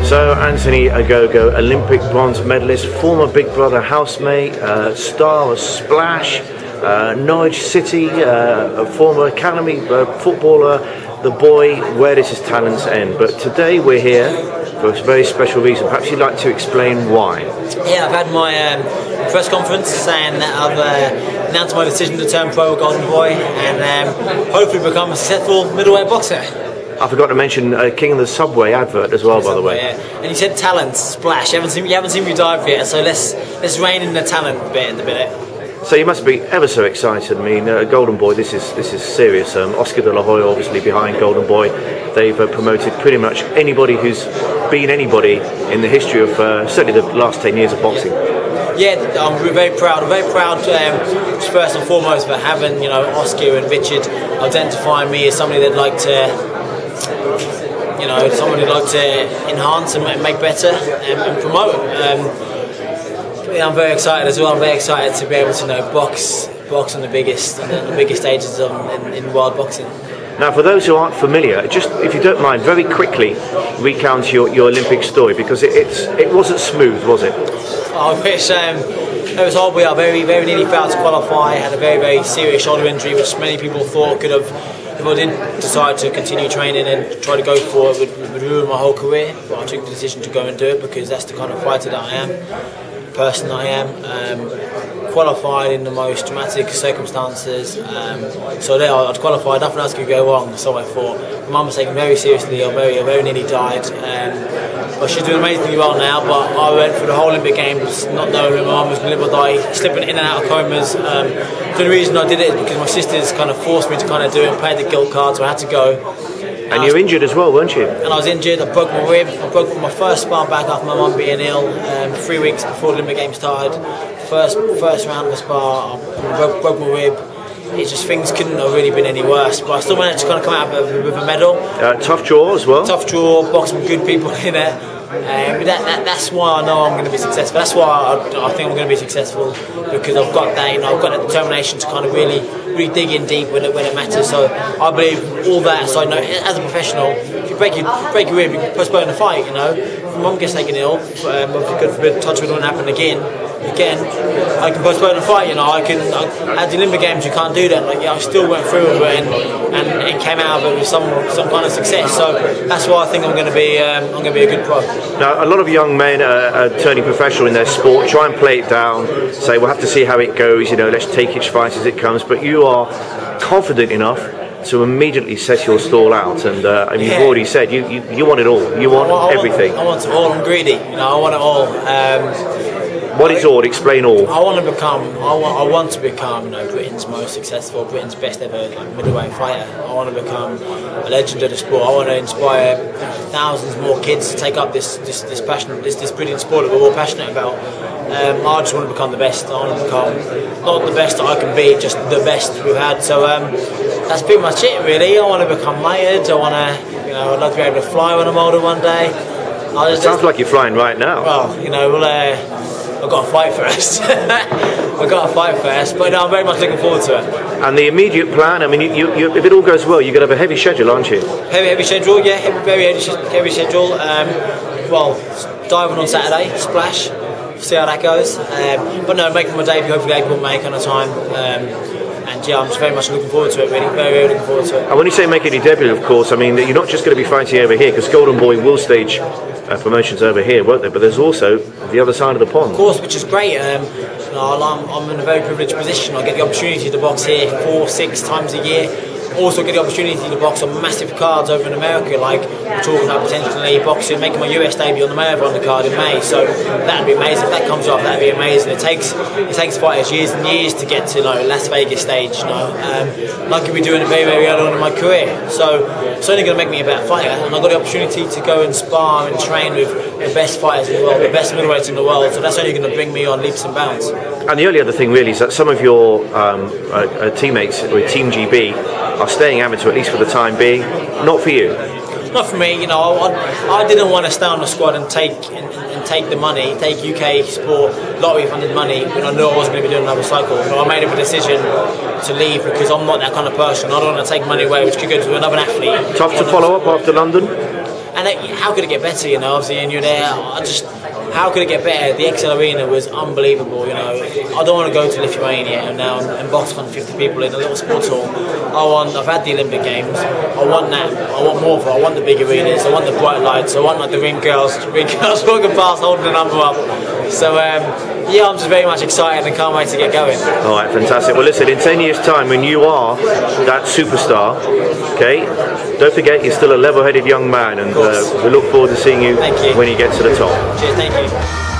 So Anthony Ogogo, Olympic bronze medalist, former Big Brother housemate, star of Splash, Norwich City, a former academy footballer, the boy, where does his talents end? But today we're here for a very special reason. Perhaps you'd like to explain why. Yeah, I've had my press conference saying that I've announced my decision to turn pro with Golden Boy and hopefully become a successful middleweight boxer. I forgot to mention King of the Subway advert as well, by the way. Yeah. And you said talent, Splash. You haven't seen me dive yet, so let's rein in the talent bit in the minute. So you must be ever so excited. I mean, Golden Boy, this is serious. Oscar De La Hoya, obviously behind Golden Boy. They've promoted pretty much anybody who's been anybody in the history of certainly the last 10 years of boxing. Yeah, I'm very proud. I'm very proud, first and foremost, for having Oscar and Richard identifying me as somebody they'd like to. Someone who'd like to enhance and make better and promote. I'm very excited as well. I'm very excited to be able to box on the biggest stages in world boxing. Now, for those who aren't familiar, just if you don't mind, very quickly recount your Olympic story, because it wasn't smooth, was it? I wish. It was hard. We are very nearly failed to qualify. I had a very serious shoulder injury, which many people thought could have. If I didn't decide to continue training and try to go for it, would ruin my whole career. But I took the decision to go and do it because that's the kind of fighter that I am, person that I am. Qualified in the most dramatic circumstances. So there, I'd qualified. Nothing else could go wrong. So I thought. My mum was taken very seriously. I very nearly died. But she's doing amazingly well now. But I went through the whole Olympic Games not knowing if my mum was going to live or die, slipping in and out of comas. The only reason I did it is because my sisters kind of forced me to kind of do it and play the guilt card, so I had to go. And you're injured as well, weren't you? And I was injured. I broke my rib. I broke my first spine back after my mum being ill 3 weeks before the Olympic Games started. First round of the spar, I broke my rib. It's just things couldn't have really been any worse. But I still managed to kind of come out with a medal. Tough draw as well. Tough draw, boxing with good people in it. But that's why I know I'm going to be successful. That's why I think I'm going to be successful, because I've got that. I've got that determination to kind of really dig in deep when it matters. So I believe all that. So as a professional, if you break your rib, you can postpone the fight. If mum gets taken ill, God forbid, touch wood, won't happen again, I can postpone the fight. At the Olympic Games you can't do that. I still went through with it and it came out of it with some kind of success. So that's why I think I'm going to be a good pro. Now, a lot of young men are turning professional in their sport, try and play it down, say we'll have to see how it goes. Let's take each fight as it comes. But you are confident enough to immediately set your stall out, and you've already said you want it all. You want everything. I want it all. I'm greedy. I want it all. What is all? Explain all. I want to become Britain's most successful, Britain's best ever middleweight fighter. I want to become a legend of the sport. I want to inspire thousands more kids to take up this passion, this brilliant sport that we're all passionate about. I just want to become the best. I want to become not the best that I can be, just the best we've had. So that's pretty much it, really. I want to become mated. I want to, I'd love to be able to fly when I'm older one day. It sounds like you're flying right now. Well, I've got to fight first. I've got to fight first, but I'm very much looking forward to it. And the immediate plan, I mean, if it all goes well, you're going to have a heavy schedule, aren't you? Heavy schedule, yeah, very heavy schedule. Well, diving on Saturday, Splash, see how that goes. But no, making my debut, hopefully April, May kind of time. And yeah, I'm just very much looking forward to it, really, very looking forward to it. And when you say making your debut, of course, I mean, you're not just going to be fighting over here, because Golden Boy will stage promotions over here, won't there? But there's also the other side of the pond. Of course, which is great. I'm in a very privileged position. I get the opportunity to box here 4-6 times a year. Also get the opportunity to box on massive cards over in America, like we're talking about potentially boxing, making my US debut on the Mayor on the card in May. So that'd be amazing. If that comes off, that'd be amazing. It takes fighters years and years to get to Las Vegas stage. Like we're doing it very early on in my career. So it's only going to make me a better fighter. And I've got the opportunity to go and spar and train with the best fighters in the world, the best middleweights in the world. So that's only going to bring me on leaps and bounds. And the only other thing really is that some of your teammates with Team GB are staying amateur, at least for the time being. Not for you. Not for me. I didn't want to stay on the squad and take the money, take UK sport lottery funded money when I knew I wasn't going to be doing another cycle. But I made a decision to leave because I'm not that kind of person. I don't want to take money away which could go to another athlete. Tough to follow up after London? And how could it get better? You know, obviously, and you're there. How could it get better? The XL Arena was unbelievable. You know, I don't want to go to Lithuania and now and box 150 people in a little sports hall. I've had the Olympic Games. I want that. I want more of it. I want the big arenas. I want the bright lights. I want like the ring girls walking past holding the number up. So yeah, I'm just very much excited and can't wait to get going. All right, fantastic. Well, listen, in 10 years' time, when you are that superstar, okay, don't forget you're still a level-headed young man, and we look forward to seeing you when you get to the top. Cheers, thank you.